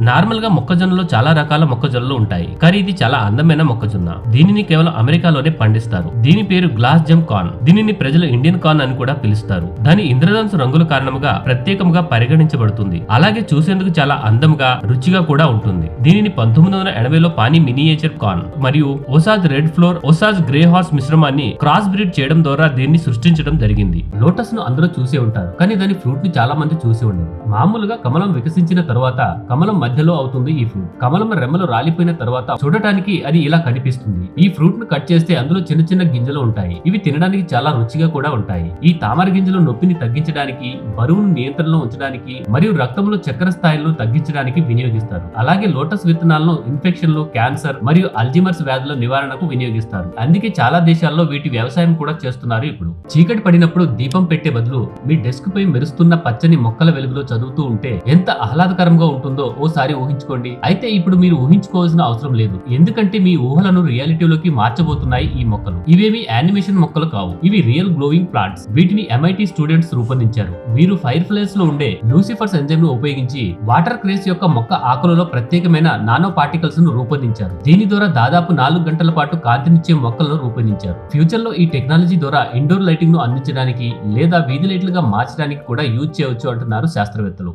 Normal గా మొక్కజొన్నలో చాలా రకాల మొక్కజొన్నలు ఉంటాయి, కానీ ఇది చాలా అందమైన మొక్కజొన్న. దీనిని కేవలం అమెరికాలోనే పండిస్తారు. దీని పేరు గ్లాస్ జెమ్ కార్న్. దీనిని ప్రజలు ఇండియన్ కార్న్ అని కూడా పిలుస్తారు. దాని ఇంద్రధనుసు రంగుల కారణంగా ప్రత్యేకంగా పరిగణించబడుతుంది. అలాగే చూసేందుకు చాలా అందంగా, రుచిగా కూడా ఉంటుంది. దీనిని 1980లో పానీ మినియేచర్ కార్న్ మరియు ఓసాజ్ రెడ్ ఫ్లోర్, ఓసాజ్ గ్రే హార్స్ మిశ్రమాన్ని క్రాస్ బ్రీడ్ చేయడం ద్వారా దీన్ని సృష్టించడం జరిగింది. లోటస్ ను అందరూ చూసే ఉంటారు, కానీ దాని ఫ్రూట్ ని చాలా మంది చూసి ఉండరు. మామూలుగా కమలం వికసించిన తర్వాత కమలం మధ్యలో అవుతుంది ఈ ఫ్రూట్. కమలం రెమ్మలు రాలిపోయిన తర్వాత చూడటానికి అది ఇలా కనిపిస్తుంది. ఈ ఫ్రూట్ ను కట్ చేస్తే అందులో చిన్న చిన్న గింజలు ఉంటాయి. ఇవి తినడానికి చాలా రుచిగా కూడా ఉంటాయి. ఈ తామర గింజలు నొప్పిని తగ్గించడానికి, బరువును నియంత్రణలో ఉంచడానికి మరియు రక్తంలో చక్కెర స్థాయిలను తగ్గించడానికి వినియోగిస్తారు. అలాగే లోటస్ విత్తనాలను ఇన్ఫెక్షన్లు, క్యాన్సర్ మరియు అల్జీమర్స్ వ్యాధుల నివారణకు వినియోగిస్తారు. అందుకే చాలా దేశాల్లో వీటి వ్యవసాయం కూడా చేస్తున్నారు. ఇప్పుడు చీకటి పడినప్పుడు దీపం పెట్టే బదులు మీ డెస్క్ పై మెరుస్తున్న పచ్చని మొక్కల వెలుగులో చదువుతూ ఉంటే ఎంత ఆహ్లాదకరంగా ఉంటుందో ఓసారి ఊహించుకోండి. అయితే ఇప్పుడు మీరు ఊహించుకోవాల్సిన అవసరం లేదు, ఎందుకంటే మీ ఊహలను రియాలిటీలోకి మార్చబోతున్నాయి ఈ మొక్కలు. ఇవేమి యానిమేషన్ మొక్కలు కావు, ఇవి రియల్ గ్లోయింగ్ ప్లాంట్స్. వీటిని MIT స్టూడెంట్స్ రూపొందించారు. వీరు ఫైర్ ఫ్లైస్ లో ఉండే లూసిఫర్స్ ఎంజైమ్ ను ఉపయోగించి వాటర్ క్రేస్ యొక్క మొక్క ఆకులలో ప్రత్యేకమైన నానో పార్టికల్స్ ను రూపొందించారు. దీని ద్వారా దాదాపు 4 గంటల పాటు కాంతినిచ్చే మొక్కలను రూపొందించారు. ఫ్యూచర్ లో ఈ టెక్నాలజీ ద్వారా ఇండోర్ లైటింగ్ ను అందించడానికి లేదా వీధి లైట్లుగా మార్చడానికి కూడా యూజ్ చేయవచ్చు అంటున్నారు శాస్త్రవేత్తలు.